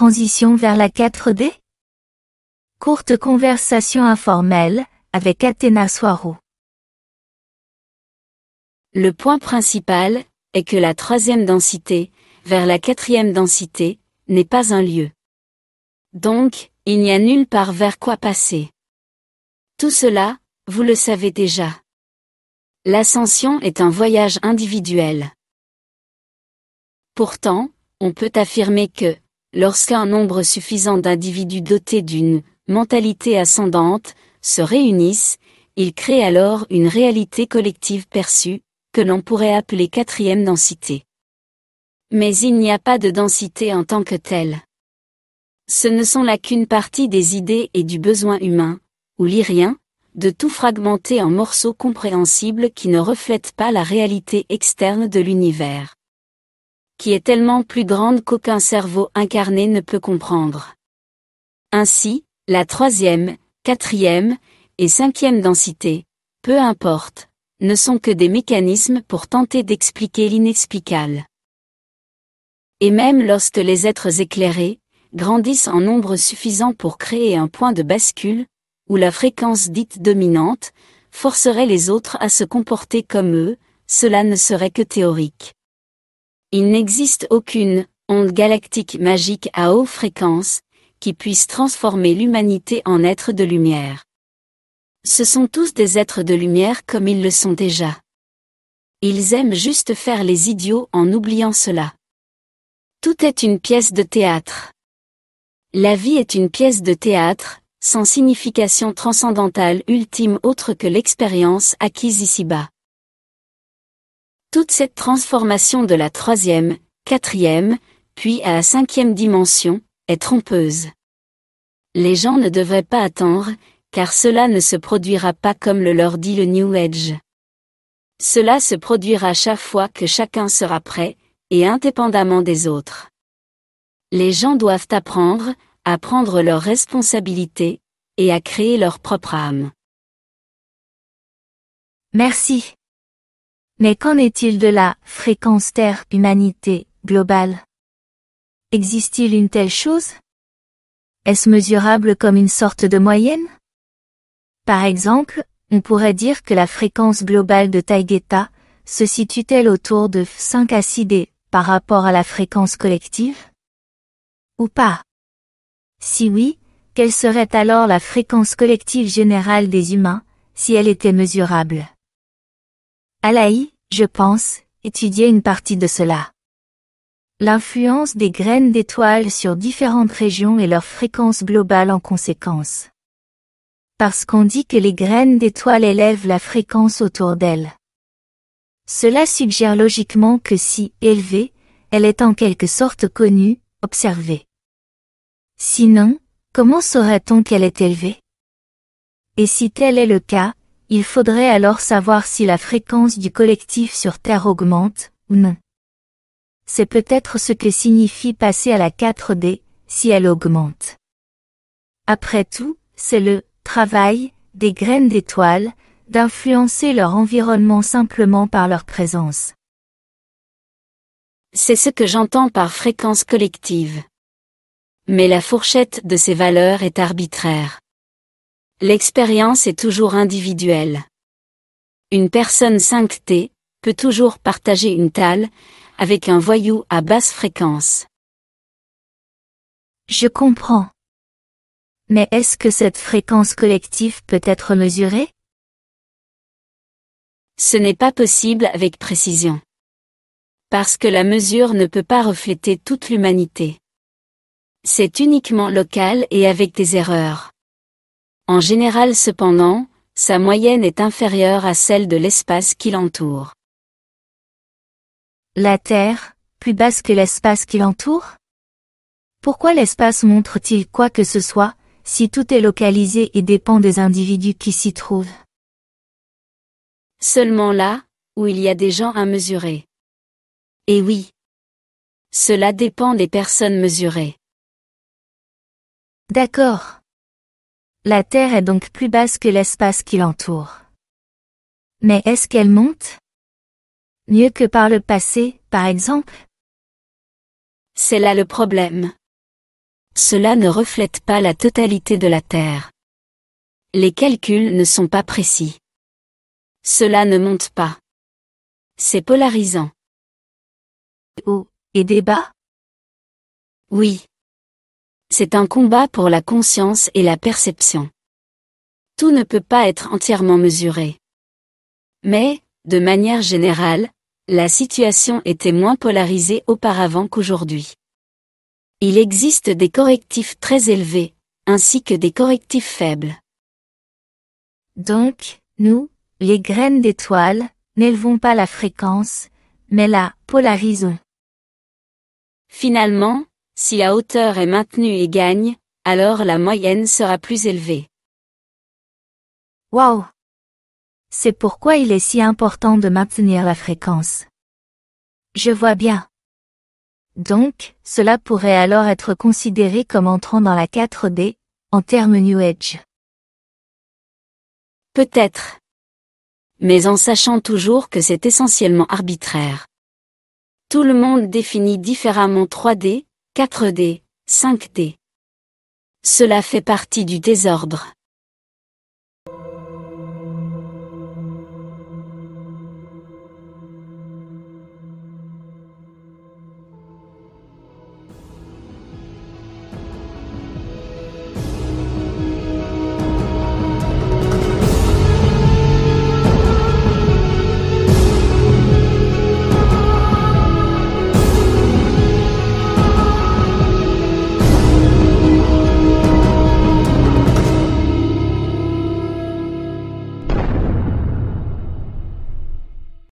transition vers la 4D? Courte conversation informelle, avec Athéna Soireau. Le point principal est que la troisième densité, vers la quatrième densité, n'est pas un lieu. Donc, il n'y a nulle part vers quoi passer. Tout cela, vous le savez déjà. L'ascension est un voyage individuel. Pourtant, on peut affirmer que, lorsqu'un nombre suffisant d'individus dotés d'une mentalité ascendante se réunissent, ils créent alors une réalité collective perçue, que l'on pourrait appeler quatrième densité. Mais il n'y a pas de densité en tant que telle. Ce ne sont là qu'une partie des idées et du besoin humain, ou lyrien, de tout fragmenter en morceaux compréhensibles qui ne reflètent pas la réalité externe de l'univers, qui est tellement plus grande qu'aucun cerveau incarné ne peut comprendre. Ainsi, la troisième, quatrième et cinquième densité, peu importe, ne sont que des mécanismes pour tenter d'expliquer l'inexplicable. Et même lorsque les êtres éclairés grandissent en nombre suffisant pour créer un point de bascule, où la fréquence dite dominante forcerait les autres à se comporter comme eux, cela ne serait que théorique. Il n'existe aucune onde galactique magique à haute fréquence qui puisse transformer l'humanité en êtres de lumière. Ce sont tous des êtres de lumière comme ils le sont déjà. Ils aiment juste faire les idiots en oubliant cela. Tout est une pièce de théâtre. La vie est une pièce de théâtre, sans signification transcendantale ultime autre que l'expérience acquise ici-bas. Toute cette transformation de la troisième, quatrième, puis à la cinquième dimension, est trompeuse. Les gens ne devraient pas attendre, car cela ne se produira pas comme le leur dit le New Age. Cela se produira chaque fois que chacun sera prêt, et indépendamment des autres. Les gens doivent apprendre, à prendre leurs responsabilités, et à créer leur propre âme. Merci. Mais qu'en est-il de la fréquence Terre-Humanité globale? Existe-t-il une telle chose? Est-ce mesurable comme une sorte de moyenne? Par exemple, on pourrait dire que la fréquence globale de Taygeta se situe-t-elle autour de 5 à 6 D par rapport à la fréquence collective? Ou pas? Si oui, quelle serait alors la fréquence collective générale des humains, si elle était mesurable? Alaï, je pense, étudiait une partie de cela. L'influence des graines d'étoiles sur différentes régions et leur fréquence globale en conséquence. Parce qu'on dit que les graines d'étoiles élèvent la fréquence autour d'elles. Cela suggère logiquement que si élevée, elle est en quelque sorte connue, observée. Sinon, comment saurait-on qu'elle est élevée? Et si tel est le cas, il faudrait alors savoir si la fréquence du collectif sur Terre augmente, ou non. C'est peut-être ce que signifie passer à la 4D, si elle augmente. Après tout, c'est le travail des graines d'étoiles, d'influencer leur environnement simplement par leur présence. C'est ce que j'entends par fréquence collective. Mais la fourchette de ces valeurs est arbitraire. L'expérience est toujours individuelle. Une personne 5T peut toujours partager une tale avec un voyou à basse fréquence. Je comprends. Mais est-ce que cette fréquence collective peut être mesurée? Ce n'est pas possible avec précision. Parce que la mesure ne peut pas refléter toute l'humanité. C'est uniquement local et avec des erreurs. En général cependant, sa moyenne est inférieure à celle de l'espace qui l'entoure. La Terre, plus basse que l'espace qui l'entoure? Pourquoi l'espace montre-t-il quoi que ce soit, si tout est localisé et dépend des individus qui s'y trouvent? Seulement là, où il y a des gens à mesurer. Et oui. Cela dépend des personnes mesurées. D'accord. La Terre est donc plus basse que l'espace qui l'entoure. Mais est-ce qu'elle monte? Mieux que par le passé, par exemple? C'est là le problème. Cela ne reflète pas la totalité de la Terre. Les calculs ne sont pas précis. Cela ne monte pas. C'est polarisant. Haut et des bas? Oui. C'est un combat pour la conscience et la perception. Tout ne peut pas être entièrement mesuré. Mais, de manière générale, la situation était moins polarisée auparavant qu'aujourd'hui. Il existe des correctifs très élevés, ainsi que des correctifs faibles. Donc, nous, les graines d'étoiles, n'élevons pas la fréquence, mais la polarisons. Finalement, si la hauteur est maintenue et gagne, alors la moyenne sera plus élevée. Waouh! C'est pourquoi il est si important de maintenir la fréquence. Je vois bien. Donc, cela pourrait alors être considéré comme entrant dans la 4D, en termes New Age. Peut-être. Mais en sachant toujours que c'est essentiellement arbitraire. Tout le monde définit différemment 3D, 4D, 5D. Cela fait partie du désordre.